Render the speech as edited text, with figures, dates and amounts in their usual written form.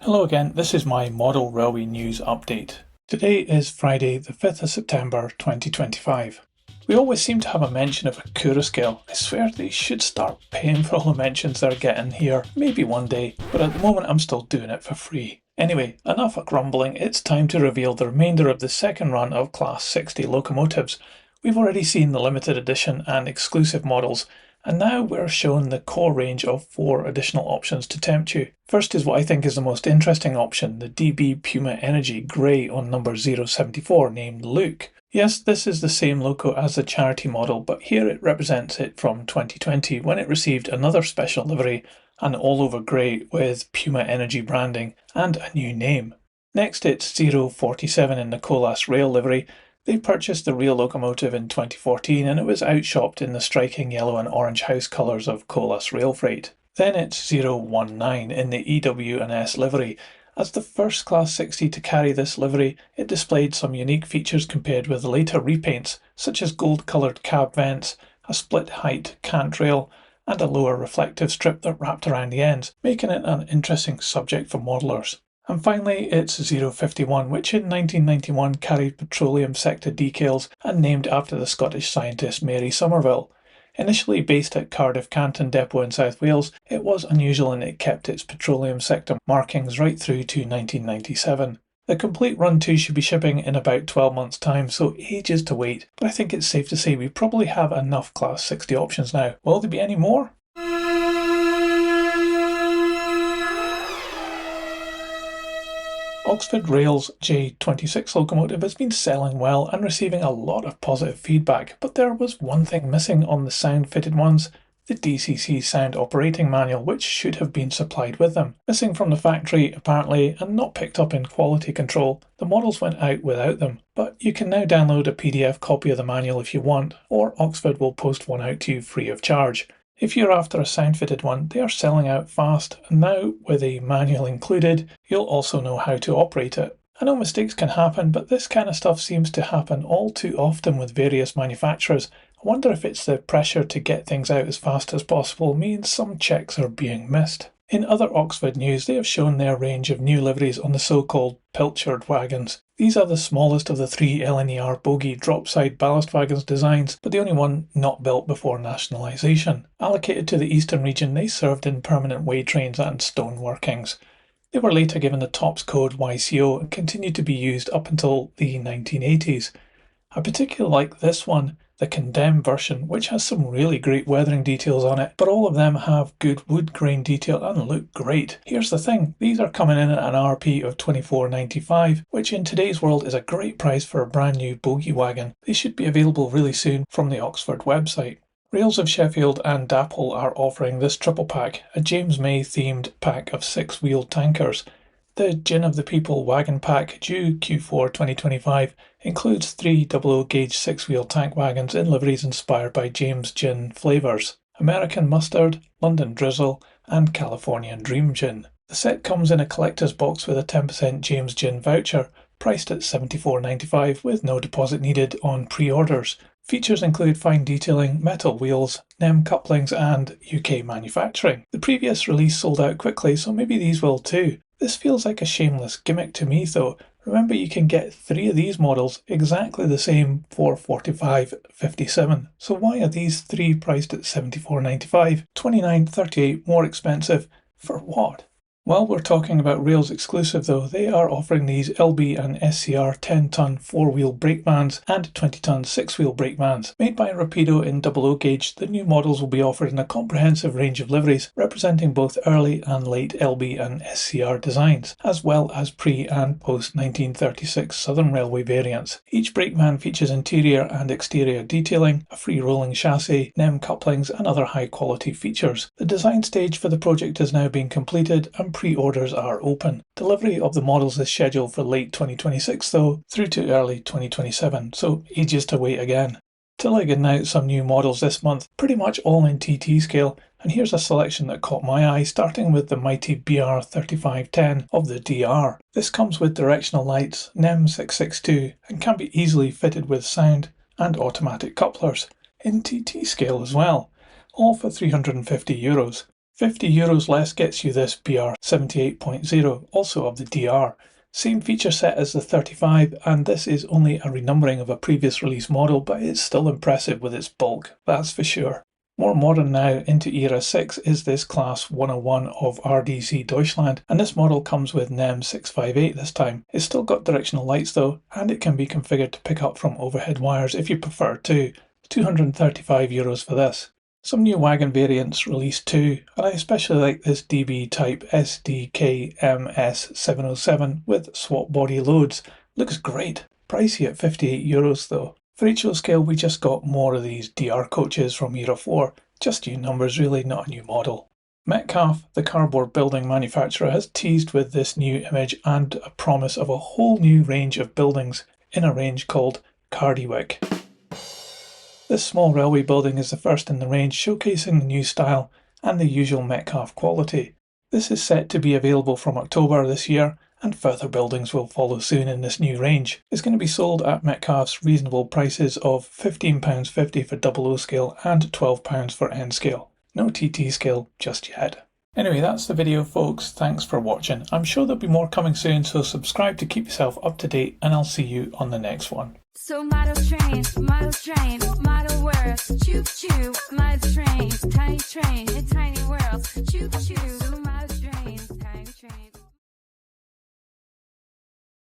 Hello again, this is my model railway news update. Today is Friday the 5th of September 2025. We always seem to have a mention of Accurascale. I swear they should start paying for all the mentions they're getting here, maybe one day, but at the moment I'm still doing it for free. Anyway, enough of grumbling, it's time to reveal the remainder of the second run of Class 60 locomotives. We've already seen the limited edition and exclusive models, and now we're shown the core range of 4 additional options to tempt you. First is what I think is the most interesting option, the DB Puma Energy Grey on number 074 named Luke. Yes, this is the same loco as the charity model, but here it represents it from 2020 when it received another special livery, an all-over grey with Puma Energy branding and a new name. Next it's 047 in the Colas Rail livery. They purchased the real locomotive in 2014 and it was outshopped in the striking yellow and orange house colours of Colas Rail Freight. Then it's 019 in the EW&S livery. As the first Class 60 to carry this livery, it displayed some unique features compared with the later repaints, such as gold-coloured cab vents, a split-height cant rail, and a lower reflective strip that wrapped around the ends, making it an interesting subject for modellers. And finally, it's 051, which in 1991 carried petroleum sector decals and named after the Scottish scientist Mary Somerville. Initially based at Cardiff Canton Depot in South Wales, it was unusual and it kept its petroleum sector markings right through to 1997. The complete Run 2 should be shipping in about 12 months' time, so ages to wait, but I think it's safe to say we probably have enough Class 60 options now. Will there be any more? Oxford Rail's J26 locomotive has been selling well and receiving a lot of positive feedback, but there was one thing missing on the sound-fitted ones, the DCC sound operating manual, which should have been supplied with them. Missing from the factory, apparently, and not picked up in quality control, the models went out without them, but you can now download a PDF copy of the manual if you want, or Oxford will post one out to you free of charge. If you're after a sound-fitted one, they are selling out fast, and now, with a manual included, you'll also know how to operate it. I know mistakes can happen, but this kind of stuff seems to happen all too often with various manufacturers. I wonder if it's the pressure to get things out as fast as possible means some checks are being missed. In other Oxford news, they have shown their range of new liveries on the so-called pilchard wagons. These are the smallest of the 3 LNER bogie drop-side ballast wagons designs, but the only one not built before nationalisation. Allocated to the eastern region, they served in permanent way trains and stone workings. They were later given the TOPS code YCO and continued to be used up until the 1980s. I particularly like this one, the condemned version, which has some really great weathering details on it, but all of them have good wood grain detail and look great. Here's the thing, these are coming in at an RP of $24.95, which in today's world is a great price for a brand new bogie wagon. They should be available really soon from the Oxford website. Rails of Sheffield and Dapple are offering this triple pack, a James May themed pack of 6-wheeled tankers. The Gin of the People wagon pack, due Q4 2025, includes 3 00 gauge 6-wheel tank wagons in liveries inspired by James Gin flavours: American Mustard, London Drizzle, and Californian Dream Gin. The set comes in a collector's box with a 10% James Gin voucher, priced at $74.95 with no deposit needed on pre-orders. Features include fine detailing, metal wheels, NEM couplings, and UK manufacturing. The previous release sold out quickly, so maybe these will too. This feels like a shameless gimmick to me though. Remember, you can get 3 of these models exactly the same for $45.57. So why are these 3 priced at $74.95, $29.38 more expensive? For what? While we're talking about Rails exclusive though, they are offering these LB and SCR 10-ton 4-wheel brakemans and 20-ton 6-wheel brakemans. Made by Rapido in 00 gauge, the new models will be offered in a comprehensive range of liveries representing both early and late LB and SCR designs, as well as pre- and post-1936 Southern Railway variants. Each brakeman features interior and exterior detailing, a free rolling chassis, NEM couplings, and other high-quality features. The design stage for the project has now been completed and pre-orders are open. Delivery of the models is scheduled for late 2026 though, through to early 2027, so ages to wait again. Tillig announced some new models this month, pretty much all in TT scale, and here's a selection that caught my eye, starting with the mighty BR3510 of the DR. This comes with directional lights, NEM 662, and can be easily fitted with sound and automatic couplers, in TT scale as well, all for €350. €50 less gets you this BR 78.0, also of the DR. Same feature set as the 35, and this is only a renumbering of a previous release model, but it's still impressive with its bulk, that's for sure. More modern now, into Era 6, is this Class 101 of RDC Deutschland, and this model comes with NEM 658 this time. It's still got directional lights though, and it can be configured to pick up from overhead wires if you prefer to. €235 for this. Some new wagon variants released too, and I especially like this DB Type SDKMS707 with swap body loads. Looks great. Pricey at €58 though. For Accurascale, we just got more of these DR coaches from Era 4. Just new numbers really, not a new model. Metcalfe, the cardboard building manufacturer, has teased with this new image and a promise of a whole new range of buildings in a range called Cardiwick. This small railway building is the first in the range, showcasing the new style and the usual Metcalfe quality. This is set to be available from October this year, and further buildings will follow soon in this new range. It's going to be sold at Metcalfe's reasonable prices of £15.50 for 00 scale and £12 for N scale. No TT scale just yet. Anyway, that's the video folks, thanks for watching. I'm sure there'll be more coming soon, so subscribe to keep yourself up to date, and I'll see you on the next one. So model trains, model worlds, choo choo, model trains, tiny worlds, choo choo.